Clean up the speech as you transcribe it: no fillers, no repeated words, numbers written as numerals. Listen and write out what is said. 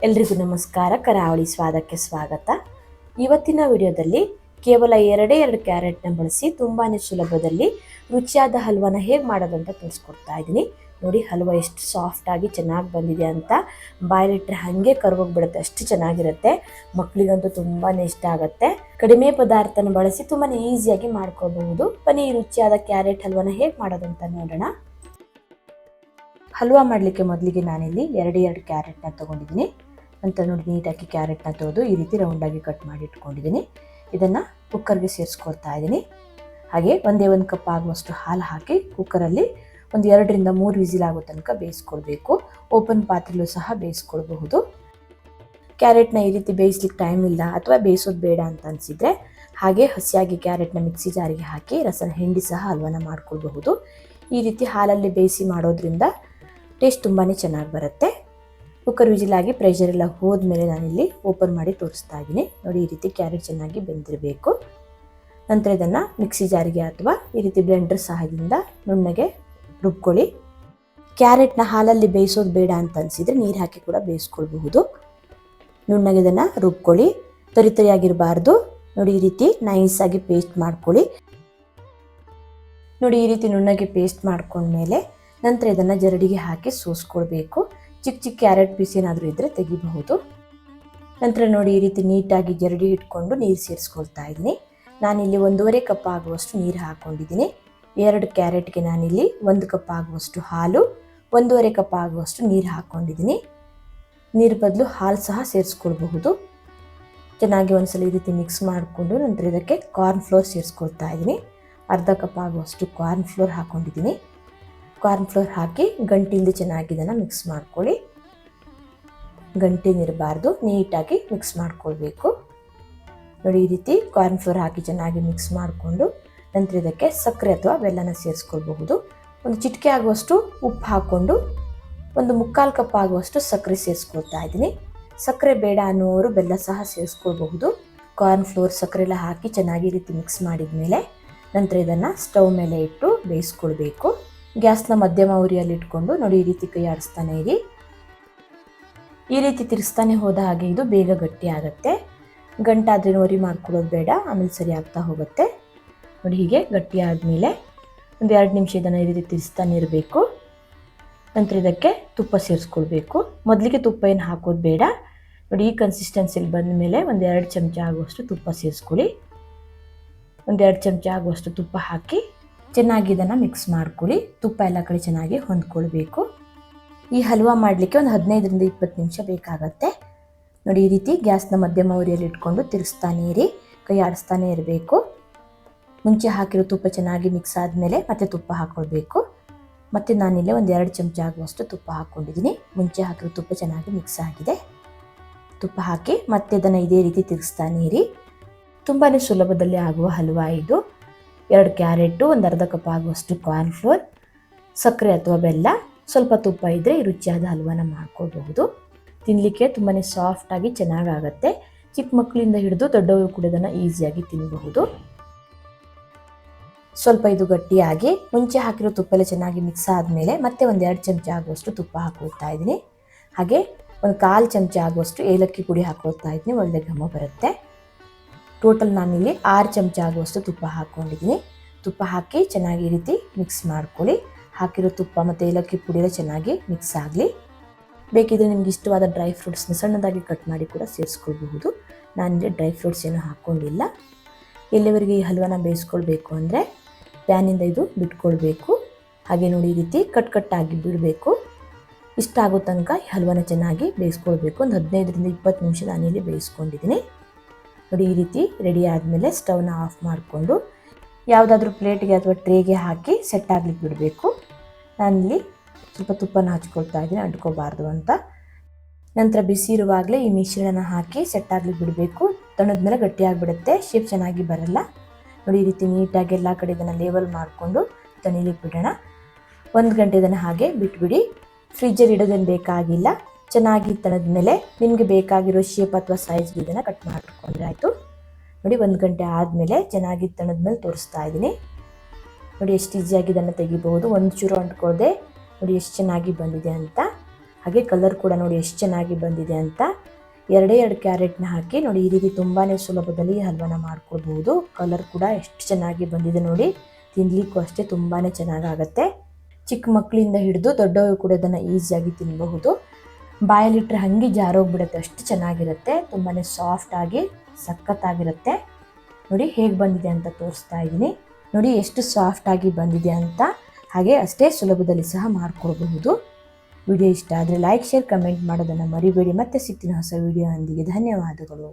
ಎಲ್ರಿಗೂ ನಮಸ್ಕಾರ. ಕರಾವಳಿ ಸ್ವಾದಕ್ಕೆ ಸ್ವಾಗತ. ಇವತ್ತಿನ ವಿಡಿಯೋದಲ್ಲಿ ಕೇವಲ ಎರಡು ಕ್ಯಾರೆಟ್ನ ಬಳಸಿ ತುಂಬಾ ಸುಲಭದಲ್ಲಿ ರುಚಿಯಾದ ಹಲ್ವಾನ ಹೇಗೆ ಮಾಡೋದಂತ ತಿಳಿಸ್ಕೊಡ್ತಾ ಇದ್ದೀನಿ. ನೋಡಿ, ಹಲ್ವಾ ಎಷ್ಟು ಸಾಫ್ಟ್ ಆಗಿ ಚೆನ್ನಾಗಿ ಬಂದಿದೆ ಅಂತ ಬಾಯಲ್ಲಿಟ್ಟರೆ ಹಾಗೆ ಕರ್ಗೋಗ್ಬಿಡುತ್ತೆ, ಅಷ್ಟು ಚೆನ್ನಾಗಿರುತ್ತೆ. ಮಕ್ಕಳಿಗಂತೂ ತುಂಬಾ ಇಷ್ಟ ಆಗುತ್ತೆ. ಕಡಿಮೆ ಪದಾರ್ಥನ ಬಳಸಿ ತುಂಬಾ ಈಸಿಯಾಗಿ ಮಾಡ್ಕೋಬಹುದು. ಬನ್ನಿ ಈ ರುಚಿಯಾದ ಕ್ಯಾರೆಟ್ ಹಲ್ವಾನ ಹೇಗೆ ಮಾಡೋದಂತ ನೋಡೋಣ. ಹಲ್ವಾ ಮಾಡಲಿಕ್ಕೆ ಮೊದಲಿಗೆ ನಾನಿಲ್ಲಿ ಎರಡು ಕ್ಯಾರೆಟ್ನ ತೊಗೊಂಡಿದ್ದೀನಿ. ಅಂತ ನೋಡಿ, ನೀಟಾಗಿ ಕ್ಯಾರೆಟ್ನ ತೊಳೆದು ಈ ರೀತಿ ರೌಂಡಾಗಿ ಕಟ್ ಮಾಡಿ ಇಟ್ಕೊಂಡಿದ್ದೀನಿ. ಇದನ್ನು ಕುಕ್ಕರ್ಗೆ ಸೇರಿಸ್ಕೊಳ್ತಾ ಇದ್ದೀನಿ. ಹಾಗೆ ಒಂದೇ ಒಂದು ಕಪ್ ಆಗುವಷ್ಟು ಹಾಲು ಹಾಕಿ ಕುಕ್ಕರಲ್ಲಿ ಒಂದು 2-3 ವಿಸಿಲ್ ಆಗೋ ತನಕ ಬೇಯಿಸ್ಕೊಳ್ಬೇಕು. ಓಪನ್ ಪಾತ್ರೆಯಲ್ಲೂ ಸಹ ಬೇಯಿಸ್ಕೊಳ್ಬಹುದು. ಕ್ಯಾರೆಟ್ನ ಈ ರೀತಿ ಬೇಯಿಸ್ಲಿಕ್ಕೆ ಟೈಮ್ ಇಲ್ಲ ಅಥವಾ ಬೇಯಿಸೋದು ಬೇಡ ಅಂತ ಅನಿಸಿದರೆ ಹಾಗೆ ಹಸಿಯಾಗಿ ಕ್ಯಾರೆಟ್ನ ಮಿಕ್ಸಿ ಜಾರಿಗೆ ಹಾಕಿ ರಸನ ಹಿಂಡಿ ಸಹ ಹಲ್ವಾನ ಮಾಡ್ಕೊಳ್ಬಹುದು. ಈ ರೀತಿ ಹಾಲಲ್ಲಿ ಬೇಯಿಸಿ ಮಾಡೋದ್ರಿಂದ ಟೇಸ್ಟ್ ತುಂಬಾ ಚೆನ್ನಾಗಿ ಬರುತ್ತೆ. ಕುಕ್ಕರ್ ವಿಜಿಲಾಗಿ ಪ್ರೆಷರ್ ಎಲ್ಲ ಹೋದ್ಮೇಲೆ ನಾನಿಲ್ಲಿ ಓಪನ್ ಮಾಡಿ ತೋರಿಸ್ತಾ ಇದ್ದೀನಿ. ನೋಡಿ, ಈ ರೀತಿ ಕ್ಯಾರೆಟ್ ಚೆನ್ನಾಗಿ ಬೆಂದಿರಬೇಕು. ನಂತರ ಇದನ್ನು ಮಿಕ್ಸಿ ಜಾರಿಗೆ ಅಥವಾ ಈ ರೀತಿ ಬ್ಲೆಂಡರ್ ಸಹಾಯದಿಂದ ನುಣ್ಣಗೆ ರುಬ್ಕೊಳ್ಳಿ. ಕ್ಯಾರೆಟ್ನ ಹಾಲಲ್ಲಿ ಬೇಯಿಸೋದು ಬೇಡ ಅಂತ ಅನಿಸಿದರೆ ನೀರು ಹಾಕಿ ಕೂಡ ಬೇಯಿಸ್ಕೊಳ್ಬಹುದು. ನುಣ್ಣಗೆ ಇದನ್ನು ರುಬ್ಕೊಳ್ಳಿ, ತರಿತರಿಯಾಗಿರಬಾರ್ದು. ನೋಡಿ, ಈ ರೀತಿ ನೈಸಾಗಿ ಪೇಸ್ಟ್ ಮಾಡ್ಕೊಳ್ಳಿ. ನೋಡಿ, ಈ ರೀತಿ ನುಣ್ಣಗೆ ಪೇಸ್ಟ್ ಮಾಡ್ಕೊಂಡ್ಮೇಲೆ ನಂತರ ಇದನ್ನು ಜರಡಿಗೆ ಹಾಕಿ ಸೋಸ್ಕೊಳ್ಬೇಕು. ಚಿಕ್ಕ ಚಿಕ್ಕ ಕ್ಯಾರೆಟ್ ಪೀಸ್ ಏನಾದರೂ ಇದ್ದರೆ ತೆಗಿಬಹುದು. ನಂತರ ನೋಡಿ, ಈ ರೀತಿ ನೀಟಾಗಿ ಜರಡಿ ಇಟ್ಕೊಂಡು ನೀರು ಸೇರಿಸ್ಕೊಳ್ತಾ ಇದ್ದೀನಿ. ನಾನಿಲ್ಲಿ 1.5 ಕಪ್ ಆಗುವಷ್ಟು ನೀರು ಹಾಕ್ಕೊಂಡಿದ್ದೀನಿ. 2 ಕ್ಯಾರೆಟ್ಗೆ ನಾನಿಲ್ಲಿ 1 ಕಪ್ ಆಗುವಷ್ಟು ಹಾಲು, 1.5 ಕಪ್ ಆಗುವಷ್ಟು ನೀರು ಹಾಕ್ಕೊಂಡಿದ್ದೀನಿ. ನೀರು ಬದಲು ಹಾಲು ಸಹ ಸೇರಿಸ್ಕೊಳ್ಬಹುದು. ಚೆನ್ನಾಗಿ ಒಂದ್ಸಲ ಈ ರೀತಿ ಮಿಕ್ಸ್ ಮಾಡಿಕೊಂಡು ನಂತರ ಇದಕ್ಕೆ ಕಾರ್ನ್ ಫ್ಲೋರ್ ಸೇರಿಸ್ಕೊಳ್ತಾ ಇದ್ದೀನಿ. ಅರ್ಧ ಕಪ್ ಆಗುವಷ್ಟು ಕಾರ್ನ್ ಫ್ಲೋರ್ ಹಾಕ್ಕೊಂಡಿದ್ದೀನಿ. ಕಾರ್ನ್ ಫ್ಲೋರ್ ಹಾಕಿ ಗಂಟಿಲ್ದೆ ಚೆನ್ನಾಗಿ ಇದನ್ನು ಮಿಕ್ಸ್ ಮಾಡ್ಕೊಳ್ಳಿ. ಗಂಟಿನಿರಬಾರ್ದು, ನೀಟಾಗಿ ಮಿಕ್ಸ್ ಮಾಡ್ಕೊಳ್ಬೇಕು. ನೋಡಿ, ಈ ರೀತಿ ಕಾರ್ನ್ ಫ್ಲೋರ್ ಹಾಕಿ ಚೆನ್ನಾಗಿ ಮಿಕ್ಸ್ ಮಾಡಿಕೊಂಡು ನಂತರ ಇದಕ್ಕೆ ಸಕ್ಕರೆ ಅಥವಾ ಬೆಲ್ಲನ ಸೇರಿಸ್ಕೊಳ್ಬಹುದು. ಒಂದು ಚಿಟಿಕೆ ಆಗುವಷ್ಟು ಉಪ್ಪು ಹಾಕ್ಕೊಂಡು 1/4 ಕಪ್ ಆಗುವಷ್ಟು ಸಕ್ಕರೆ ಸೇರಿಸ್ಕೊಳ್ತಾ ಇದ್ದೀನಿ. ಸಕ್ಕರೆ ಬೇಡ ಅನ್ನೋರು ಬೆಲ್ಲ ಸಹ ಸೇರಿಸ್ಕೊಳ್ಬಹುದು. ಕಾರ್ನ್ ಫ್ಲೋರ್ ಸಕ್ಕರೆ ಎಲ್ಲ ಹಾಕಿ ಚೆನ್ನಾಗಿ ಈ ರೀತಿ ಮಿಕ್ಸ್ ಮಾಡಿದ ಮೇಲೆ ನಂತರ ಇದನ್ನು ಸ್ಟವ್ ಮೇಲೆ ಇಟ್ಟು ಬೇಯಿಸ್ಕೊಳ್ಬೇಕು. ಗ್ಯಾಸ್ನ ಮಧ್ಯಮ ಉರಿಯಲ್ಲಿ ಇಟ್ಕೊಂಡು ನೋಡಿ, ಈ ರೀತಿ ಕೈ ಆಡಿಸ್ತಾನೆ ಇರಿ. ಈ ರೀತಿ ತಿರ್ಸ್ತಾನೆ ಹೋದ ಹಾಗೆ ಇದು ಬೇಗ ಗಟ್ಟಿ ಆಗುತ್ತೆ. ಗಂಟಾದ್ರೆ ವರಿ ಮಾಡ್ಕೊಳ್ಳೋದು ಬೇಡ, ಆಮೇಲೆ ಸರಿ ಆಗ್ತಾ ಹೋಗುತ್ತೆ. ನೋಡಿ, ಹೀಗೆ ಗಟ್ಟಿ ಆದಮೇಲೆ ಒಂದು 2 ನಿಮಿಷ ಇದನ್ನು ಈ ರೀತಿ ತಿರ್ಸ್ತಾನೆ ಇರಬೇಕು. ನಂತರ ಇದಕ್ಕೆ ತುಪ್ಪ ಸೇರಿಸ್ಕೊಳ್ಬೇಕು. ಮೊದಲಿಗೆ ತುಪ್ಪ ಏನು ಹಾಕೋದು ಬೇಡ. ನೋಡಿ, ಈ ಕನ್ಸಿಸ್ಟೆನ್ಸಿಲಿ ಬಂದ ಮೇಲೆ ಒಂದು 2 ಚಮಚ ಆಗುವಷ್ಟು ತುಪ್ಪ ಸೇರಿಸ್ಕೊಳ್ಳಿ. ಒಂದು 2 ಚಮಚ ಆಗುವಷ್ಟು ತುಪ್ಪ ಹಾಕಿ ಚೆನ್ನಾಗಿ ಇದನ್ನು ಮಿಕ್ಸ್ ಮಾಡ್ಕೊಳ್ಳಿ. ತುಪ್ಪ ಎಲ್ಲ ಕಡೆ ಚೆನ್ನಾಗಿ ಹೊಂದ್ಕೊಳ್ಬೇಕು. ಈ ಹಲ್ವಾ ಮಾಡಲಿಕ್ಕೆ ಒಂದು 15-20 ನಿಮಿಷ ಬೇಕಾಗತ್ತೆ. ನೋಡಿ, ಈ ರೀತಿ ಗ್ಯಾಸ್ನ ಮಧ್ಯಮ ಉರಿಯಲ್ಲಿ ಇಟ್ಕೊಂಡು ತಿರುಗಿಸ್ತಾನೆ ಇರಿ, ಕೈ ಆಡಿಸ್ತಾನೆ ಇರಬೇಕು. ಮುಂಚೆ ಹಾಕಿರೋ ತುಪ್ಪ ಚೆನ್ನಾಗಿ ಮಿಕ್ಸ್ ಆದಮೇಲೆ ಮತ್ತೆ ತುಪ್ಪ ಹಾಕ್ಕೊಳ್ಬೇಕು. ಮತ್ತು ನಾನಿಲ್ಲೇ ಒಂದು 2 ಚಮಚ ಆಗುವಷ್ಟು ತುಪ್ಪ ಹಾಕ್ಕೊಂಡಿದ್ದೀನಿ. ಮುಂಚೆ ಹಾಕಿರೋ ತುಪ್ಪ ಚೆನ್ನಾಗಿ ಮಿಕ್ಸ್ ಆಗಿದೆ. ತುಪ್ಪ ಹಾಕಿ ಮತ್ತೆ ಇದನ್ನು ಇದೇ ರೀತಿ ತಿರುಗಿಸ್ತಾನೆ ಇರಿ. ತುಂಬಾ ಸುಲಭದಲ್ಲಿ ಆಗುವ ಹಲ್ವಾ ಇದು. 2 ಕ್ಯಾರೆಟು, ಒಂದು ಅರ್ಧ ಕಪ್ ಆಗುವಷ್ಟು ಕಾರ್ನ್ ಫ್ಲೋರ್, ಸಕ್ಕರೆ ಅಥವಾ ಬೆಲ್ಲ, ಸ್ವಲ್ಪ ತುಪ್ಪ ಇದ್ದರೆ ಈ ರುಚಿಯಾದ ಹಲ್ವಾನ ಮಾಡ್ಕೊಳ್ಬಹುದು. ತಿನ್ನಲಿಕ್ಕೆ ತುಂಬಾ ಸಾಫ್ಟಾಗಿ ಚೆನ್ನಾಗಾಗತ್ತೆ. ಚಿಕ್ಕ ಮಕ್ಕಳಿಂದ ಹಿಡಿದು ದೊಡ್ಡವರು ಕೂಡ ಇದನ್ನು ಈಸಿಯಾಗಿ ತಿನ್ನಬಹುದು. ಸ್ವಲ್ಪ ಇದು ಗಟ್ಟಿಯಾಗಿ ಮುಂಚೆ ಹಾಕಿರೋ ತುಪ್ಪ ಎಲ್ಲ ಚೆನ್ನಾಗಿ ಮಿಕ್ಸ್ ಆದಮೇಲೆ ಮತ್ತೆ ಒಂದು 2 ಚಮಚ ಆಗುವಷ್ಟು ತುಪ್ಪ ಹಾಕ್ಕೊಳ್ತಾ ಇದ್ದೀನಿ. ಹಾಗೆ ಒಂದು 1/4 ಚಮಚ ಆಗುವಷ್ಟು ಏಲಕ್ಕಿ ಪುಡಿ ಹಾಕ್ಕೊಳ್ತಾ ಇದ್ದೀನಿ, ಒಳ್ಳೆ ಘಮ ಬರುತ್ತೆ. ಟೋಟಲ್ ನಾನಿಲ್ಲಿ 6 ಚಮಚ ಆಗುವಷ್ಟು ತುಪ್ಪ ಹಾಕ್ಕೊಂಡಿದ್ದೀನಿ. ತುಪ್ಪ ಹಾಕಿ ಚೆನ್ನಾಗಿ ಈ ರೀತಿ ಮಿಕ್ಸ್ ಮಾಡ್ಕೊಳ್ಳಿ. ಹಾಕಿರೋ ತುಪ್ಪ ಮತ್ತು ಏಲಕ್ಕಿ ಪುಡಿ ಎಲ್ಲ ಚೆನ್ನಾಗಿ ಮಿಕ್ಸ್ ಆಗಲಿ. ಬೇಕಿದ್ರೆ ನಿಮ್ಗೆ ಇಷ್ಟವಾದ ಡ್ರೈ ಫ್ರೂಟ್ಸ್ನ ಸಣ್ಣದಾಗಿ ಕಟ್ ಮಾಡಿ ಕೂಡ ಸೇರಿಸ್ಕೊಳ್ಬಹುದು. ನಾನಿಲ್ಲಿ ಡ್ರೈ ಫ್ರೂಟ್ಸ್ ಏನೂ ಹಾಕ್ಕೊಂಡಿಲ್ಲ. ಎಲ್ಲಿವರೆಗೆ ಈ ಹಲ್ವಾನ ಬೇಯಿಸ್ಕೊಳ್ಬೇಕು ಅಂದರೆ ಪ್ಯಾನಿಂದ ಇದು ಬಿಟ್ಕೊಳ್ಬೇಕು. ಹಾಗೆ ನೋಡಿ, ಈ ರೀತಿ ಕಟ್ಟಾಗಿ ಬಿಡಬೇಕು. ಇಷ್ಟ ಆಗೋ ತನಕ ಈ ಹಲ್ವಾನ ಚೆನ್ನಾಗಿ ಬೇಯಿಸ್ಕೊಳ್ಬೇಕು. ಒಂದು 15-20 ನಿಮಿಷ ನಾನಿಲ್ಲಿ ಬೇಯಿಸ್ಕೊಂಡಿದ್ದೀನಿ. ನೋಡಿ, ಈ ರೀತಿ ರೆಡಿ ಆದಮೇಲೆ ಸ್ಟವ್ನ ಆಫ್ ಮಾಡಿಕೊಂಡು ಯಾವುದಾದ್ರೂ ಪ್ಲೇಟ್ಗೆ ಅಥವಾ ಟ್ರೇಗೆ ಹಾಕಿ ಸೆಟ್ ಆಗ್ಲಿಕ್ಕೆ ಬಿಡಬೇಕು. ನಾನಿಲ್ಲಿ ಸ್ವಲ್ಪ ತುಪ್ಪನ ಹಚ್ಕೊಳ್ತಾ ಇದ್ದೀನಿ, ಅಂಟ್ಕೋಬಾರ್ದು ಅಂತ. ನಂತರ ಬಿಸಿ ಇರುವಾಗಲೇ ಈ ಮಿಶ್ರಣನ ಹಾಕಿ ಸೆಟ್ ಆಗ್ಲಿಕ್ಕೆ ಬಿಡಬೇಕು. ತಣ್ಣದ್ಮೇಲೆ ಗಟ್ಟಿಯಾಗಿಬಿಡುತ್ತೆ, ಶೇಪ್ ಚೆನ್ನಾಗಿ ಬರಲ್ಲ. ನೋಡಿ, ಈ ರೀತಿ ನೀಟಾಗಿ ಎಲ್ಲ ಕಡೆ ಇದನ್ನು ಲೇವಲ್ ಮಾಡಿಕೊಂಡು ತಣಿಲಿಕ್ಕೆ ಬಿಡೋಣ. 1 ಗಂಟೆ ಇದನ್ನು ಹಾಗೆ ಬಿಟ್ಬಿಡಿ. ಫ್ರಿಜ್ಜಲ್ಲಿ ಇಡೋದೇನು ಬೇಕಾಗಿಲ್ಲ. ಚೆನ್ನಾಗಿ ತಣದ್ಮೇಲೆ ನಿಮಗೆ ಬೇಕಾಗಿರೋ ಶೇಪ್ ಅಥವಾ ಸೈಜ್ಗೆ ಇದನ್ನು ಕಟ್ ಮಾಡಿಕೊಂಡ್ರೆ ಆಯಿತು. ನೋಡಿ, 1 ಗಂಟೆ ಆದಮೇಲೆ ಚೆನ್ನಾಗಿ ತಣದ್ಮೇಲೆ ತೋರಿಸ್ತಾ ಇದ್ದೀನಿ. ನೋಡಿ, ಎಷ್ಟು ಈಸಿಯಾಗಿ ಇದನ್ನು ತೆಗಿಬಹುದು. ಒಂದು ಚೂರು ಅಂಟ್ಕೊಳ್ಳದೆ ನೋಡಿ ಎಷ್ಟು ಚೆನ್ನಾಗಿ ಬಂದಿದೆ ಅಂತ. ಹಾಗೆ ಕಲರ್ ಕೂಡ ನೋಡಿ ಎಷ್ಟು ಚೆನ್ನಾಗಿ ಬಂದಿದೆ ಅಂತ. 2 ಕ್ಯಾರೆಟ್ನ ಹಾಕಿ ನೋಡಿ ಈ ರೀತಿ ತುಂಬಾ ಸುಲಭದಲ್ಲಿ ಹಲ್ವಾನ ಮಾಡ್ಕೊಳ್ಬಹುದು. ಕಲರ್ ಕೂಡ ಎಷ್ಟು ಚೆನ್ನಾಗಿ ಬಂದಿದೆ ನೋಡಿ. ತಿನ್ನಲಿಕ್ಕೂ ಅಷ್ಟೇ ತುಂಬಾ ಚೆನ್ನಾಗಾಗತ್ತೆ. ಚಿಕ್ಕ ಮಕ್ಕಳಿಂದ ಹಿಡಿದು ದೊಡ್ಡವರು ಕೂಡ ಇದನ್ನು ಈಸಿಯಾಗಿ ತಿನ್ನಬಹುದು. ಬಾಯಲ್ಲಿಟ್ಟರೆ ಹಾಗೆ ಜಾರೋಗ್ಬಿಡುತ್ತೆ, ಅಷ್ಟು ಚೆನ್ನಾಗಿರುತ್ತೆ. ತುಂಬಾ ಸಾಫ್ಟಾಗಿ ಸಖತ್ತಾಗಿರುತ್ತೆ. ನೋಡಿ ಹೇಗೆ ಬಂದಿದೆ ಅಂತ ತೋರಿಸ್ತಾ ಇದ್ದೀನಿ. ನೋಡಿ ಎಷ್ಟು ಸಾಫ್ಟಾಗಿ ಬಂದಿದೆ ಅಂತ. ಹಾಗೆ ಅಷ್ಟೇ ಸುಲಭದಲ್ಲಿ ಸಹ ಮಾಡ್ಕೊಳ್ಬಹುದು. ವಿಡಿಯೋ ಇಷ್ಟ ಆದರೆ ಲೈಕ್, ಶೇರ್, ಕಮೆಂಟ್ ಮಾಡೋದನ್ನು ಮರಿಬೇಡಿ. ಮತ್ತೆ ಸಿಗ್ತೀನಿ ಹೊಸ ವಿಡಿಯೋ ಒಂದಿಗೆ. ಧನ್ಯವಾದಗಳು.